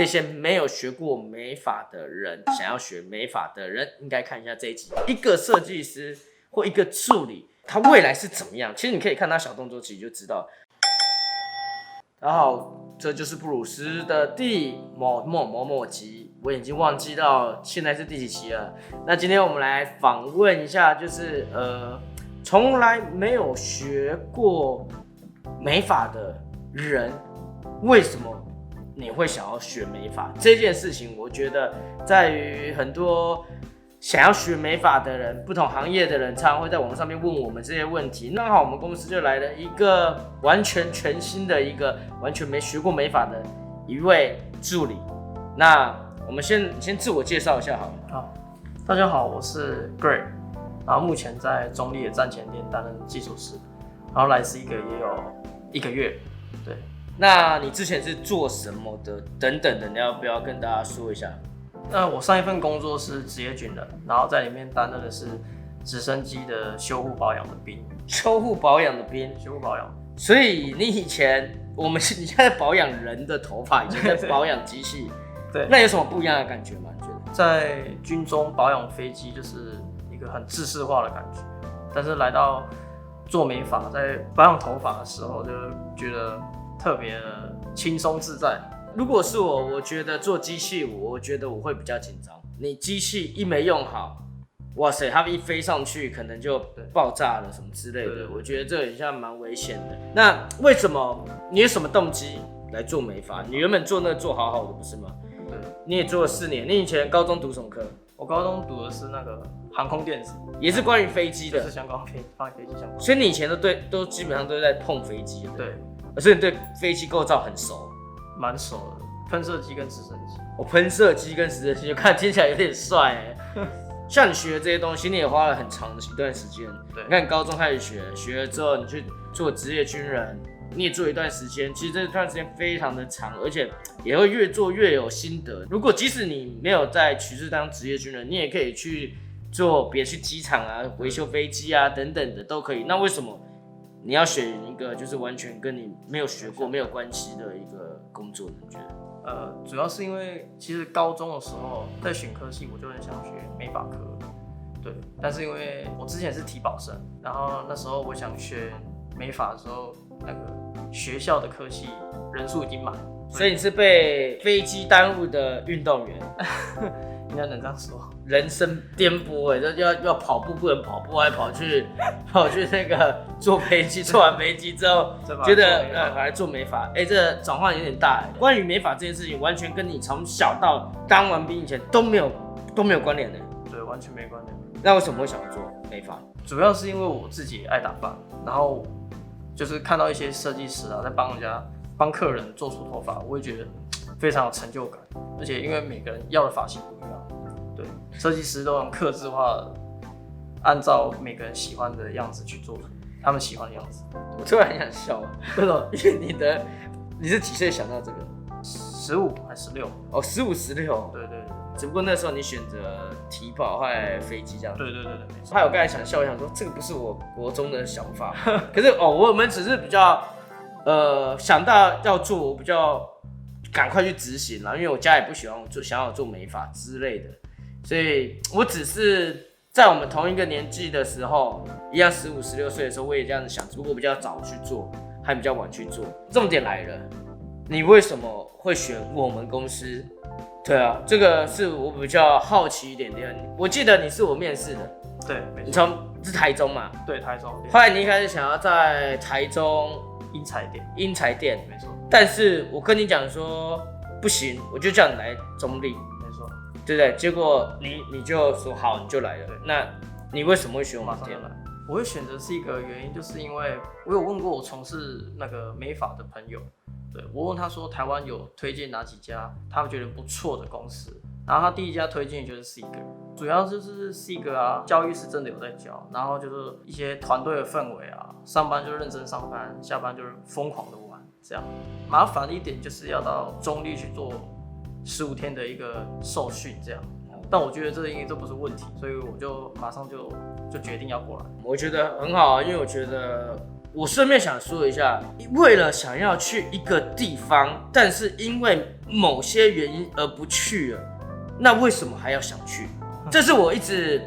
这些没有学过美发的人，想要学美发的人，应该看一下这一集。一个设计师或一个助理，他未来是怎么样？其实你可以看他小动作，其实就知道。大家好，这就是布鲁斯的第某集，我已经忘记到现在是第几集了。那今天我们来访问一下，就是从来没有学过美发的人，为什么你会想要学美发这件事情？我觉得在于很多想要学美发的人，不同行业的人，常常会在网络上面问我们这些问题。那好，我们公司就来了一个完全全新的一个完全没学过美发的一位助理。那我们先自我介绍一下好了。好，大家好，我是 Greg， 然后目前在中立的站前店担任技术师，然后来斯也有1个月。对，那你之前是做什么的？等等的，你要不要跟大家说一下？那我上一份工作是职业军人，然后在里面担任的是直升机的修护保养的兵。修护保养的兵，修护保养。所以你以前你现在保养人的头发，以前在保养机器，对，那有什么不一样的感觉吗？你觉得？在军中保养飞机就是一个很制式化的感觉，但是来到做美发，在保养头发的时候，就觉得特别的轻松自在。如果是我觉得做机器，我觉得我会比较紧张。你机器一没用好，哇塞，它一飞上去可能就爆炸了什么之类的。我觉得这很像蛮危险的。那为什么你有什么动机来做美发？你原本做做好好的不是吗？对，你也做了4年。你以前高中读什么科？我高中读的是那个航空电子，也是关于飞机的，就是相关飞机相关。所以你以前都基本上都在碰飞机的。对，所以你对飞机构造很熟。蛮熟的，喷射机跟直升机。喷射机跟直升机，就看听起来有点帅哎。像你学的这些东西，你也花了很长的一段时间。对，你看你高中开始学了之后，你去做职业军人，你也做一段时间。其实这段时间非常的长，而且也会越做越有心得。如果即使你没有在取志当职业军人，你也可以去做别去机场啊、维修飞机啊等等的都可以。那为什么你要选一个就是完全跟你没有学过、没有关系的一个工作呢？你觉得？主要是因为其实高中的时候在选科系，我就很想学美发科，对。但是因为我之前是体保生，然后那时候我想学美发的时候，那个学校的科系人数已经满，所以你是被飞机耽误的运动员，应该能这样说。人生颠簸哎，要跑步不能跑步，还跑去那个坐飞机，坐完飞机之后觉得还做美发，这转换有点大。关于美发这件事情，完全跟你从小到当完兵以前都没有关联的。对，完全没关联。那为什么会想要做美发？主要是因为我自己爱打扮，然后就是看到一些设计师啊，在帮客人做出头发，我会觉得非常有成就感。而且因为每个人要的发型不一样。对，设计师都很客制化的，按照每个人喜欢的样子去做出他们喜欢的样子。我突然很想笑，为什么？因为你是几岁想到这个？15还16？哦，15、16。对。只不过那时候你选择体保或飞机这样。对，没错。还有刚才想笑，我想说这个不是我国中的想法，可是我们只是比较想到要做，我比较赶快去执行啦，因为我家也不喜欢我想要做美发之类的。所以我只是在我们同一个年纪的时候，一样15、16岁的时候，我也这样子想，只不过比较早去做，还比较晚去做。重点来了，你为什么会选我们公司？对啊，这个是我比较好奇一点点。我记得你是我面试的，对，没你错。是台中嘛？对，台中。后来你一开始想要在台中英才店，没错。但是我跟你讲说不行，我就叫你来中立。对不对？结果你就说好，你就来了。那你为什么会选我们店？我会选择是一个原因，就是因为我有问过我从事那个美发的朋友，对，我问他说台湾有推荐哪几家他们觉得不错的公司，然后他第一家推荐就是 Seeger， 主要就是 Seeger 啊，教育是真的有在教，然后就是一些团队的氛围啊，上班就认真上班，下班就是疯狂的玩，这样。麻烦的一点就是要到中立去做15天的一个受训这样，但我觉得这应该都不是问题，所以我就马上就决定要过来。我觉得很好啊，因为我觉得我顺便想说一下，为了想要去一个地方，但是因为某些原因而不去了，那为什么还要想去？这是我一直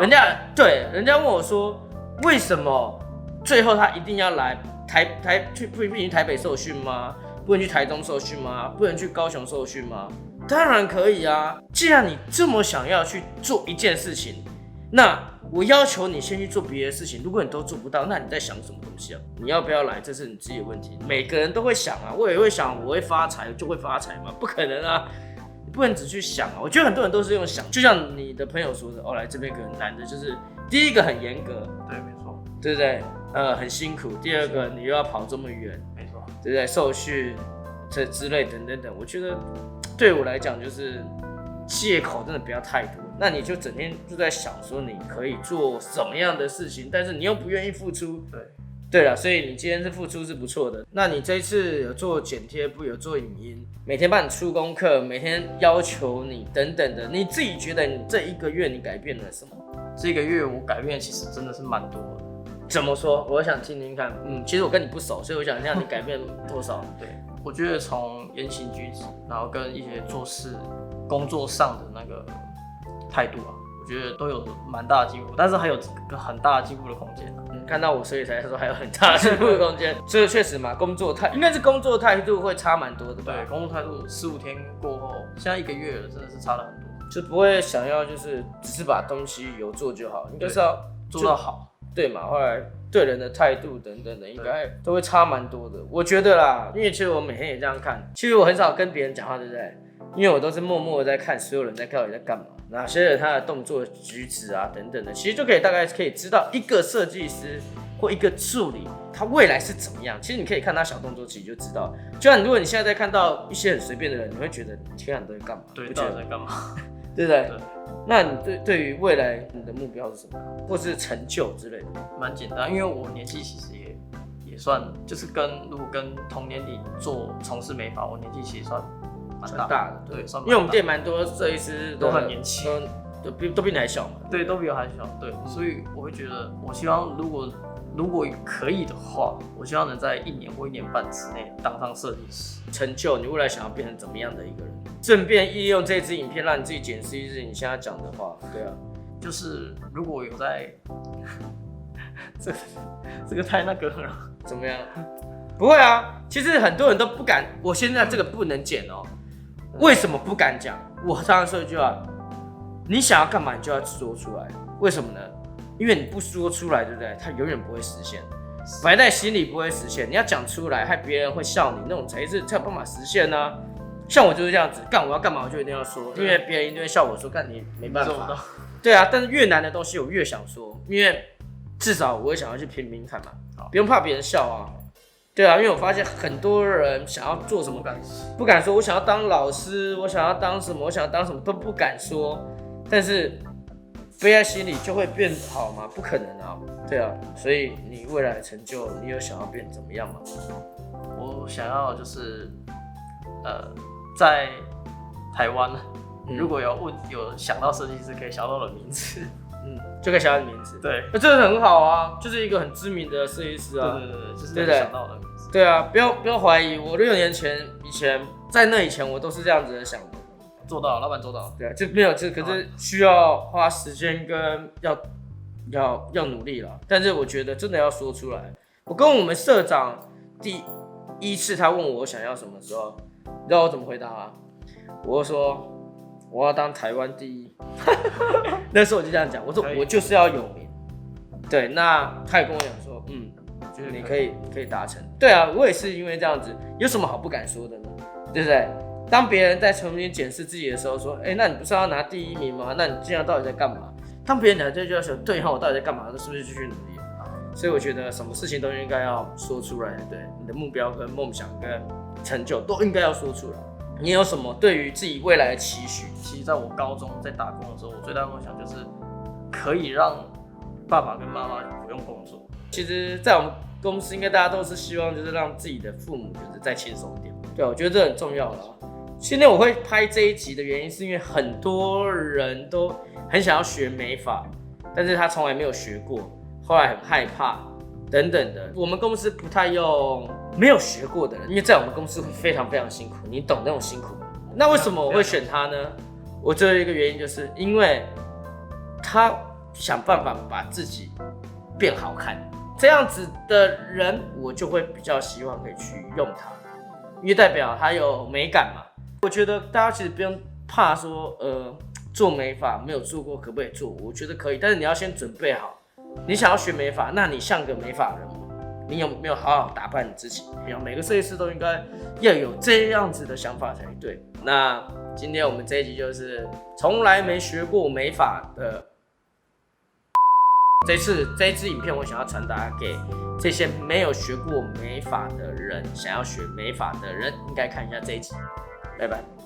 人家问我说，为什么最后他一定要来不能去台北受训吗？不能去台中受训吗？不能去高雄受训吗？当然可以啊！既然你这么想要去做一件事情，那我要求你先去做别的事情。如果你都做不到，那你在想什么东西啊？你要不要来，这是你自己的问题。每个人都会想啊，我也会想，我会发财就会发财嘛？不可能啊！你不能只去想啊。我觉得很多人都是用想，就像你的朋友说的，哦，来这边可能难的就是第一个很严格，对，没错，对不对？很辛苦。第二个你又要跑这么远，没错，对不对？受训这之类等等等，我觉得对我来讲就是借口真的不要太多。那你就整天就在想说你可以做什么样的事情，但是你又不愿意付出。对了，所以你今天是付出是不错的。那你这一次有做剪贴布，有做影音，每天帮你出功课，每天要求你等等的，你自己觉得你这一个月你改变了什么？这个月我改变其实真的是蛮多的。怎么说？我想听听看。其实我跟你不熟，所以我想听你改变多少。对，我觉得从言行举止，然后跟一些做事、工作上的那个态度啊，我觉得都有蛮大的进步，但是还有个很大的进步的空间。看到我，所以才说还有很大的进步的空间。这个确实嘛，应该是工作态度会差蛮多的吧？对，工作态度15天过后，现在1个月了，真的是差了很多。就不会想要就是只是把东西有做就好，应该是要做到好。对嘛？后来对人的态度等等的，应该都会差蛮多的。我觉得啦，因为其实我每天也这样看，其实我很少跟别人讲话，对不对？因为我都是默默的在看所有人到底在干嘛，哪些人他的动作、举止啊等等的，其实就大概可以知道一个设计师或一个助理他未来是怎么样。其实你可以看他小动作，其实就知道。就像如果你现在在看到一些很随便的人，你会觉得天啊，你都在干嘛？对，到底在干嘛？对不对？那你对于未来你的目标是什么，或是成就之类的？蛮简单，因为我年纪其实也算，就是如果跟同年龄从事美发，我年纪其实算蛮大的，对，算蛮大的。因为我们店蛮多设计师都很年轻，都比你还小嘛。对，都比我还小，对，所以我会觉得，我希望如果可以的话，我希望能在1年或1年半之内当上设计师。成就你未来想要变成怎么样的一个人？顺便利用这支影片让你自己检视一次你现在讲的话。对啊，就是如果有在这个太那个了，怎么样？不会啊，其实很多人都不敢。我现在这个不能剪哦。为什么不敢讲？我常常说一句话：你想要干嘛，你就要说出来。为什么呢？因为你不说出来，对不对？它永远不会实现，埋在心里不会实现。你要讲出来，害别人会笑你，那种才有办法实现呢、啊。像我就是这样子，我要干嘛我就一定要说，因为别人一定会笑我说，干你没办法。对啊，但是越难的东西我越想说，因为至少我会想要去拼拼看嘛，不用怕别人笑啊。对啊，因为我发现很多人想要做什么不敢说，我想要当老师，我想要当什么，我想要当什么都不敢说，但是背在心里就会变好吗？不可能啊。对啊，所以你未来的成就，你有想要变怎么样吗？我想要就是在台湾，如果有想到设计师，可以想到我的名字，就可以想到你名字。对，这个很好啊，就是一个很知名的设计师啊。对，就是想到我的名字。对啊，不要怀疑，我6年前在那以前，我都是这样子的想的。做到，老板做到。对啊，就没有，可是需要花时间跟要努力了。但是我觉得真的要说出来。我跟我们社长第一次他问我想要什么时候，你知道我怎么回答吗？我说我要当台湾第一。那时候我就这样讲，我说我就是要有名。对，那他也跟我讲说，我觉得你可以达成。对啊，我也是因为这样子，有什么好不敢说的呢？对不对？当别人在重新检视自己的时候，说，那你不是要拿第1名吗？那你今天到底在干嘛？当别人讲这句话的时候，对哈，我到底在干嘛？是不是继续努力？所以我觉得什么事情都应该要说出来，对，你的目标跟梦想跟成就都应该要说出来。你有什么对于自己未来的期许？其实在我高中在打工的时候，我最大的梦想就是可以让爸爸跟妈妈不用工作。其实，在我们公司，应该大家都是希望就是让自己的父母就是再轻松一点。对，我觉得这很重要了。今天我会拍这一集的原因，是因为很多人都很想要学美发，但是他从来没有学过，后来很害怕，等等的。我们公司不太用没有学过的人，因为在我们公司会非常非常辛苦，你懂那种辛苦吗？那为什么我会选他呢？我最后一个原因就是因为他想办法把自己变好看，这样子的人我就会比较希望可以去用他，因为代表他有美感嘛。我觉得大家其实不用怕说做美发没有做过可不可以做，我觉得可以，但是你要先准备好，你想要学美发，那你像个美发人吗？你有没有好好打扮你自己？每个设计师都应该要有这样子的想法才对。那今天我们这一集就是从来没学过美发的。这一支影片，我想要传达给这些没有学过美发的人，想要学美发的人，应该看一下这一集。拜拜。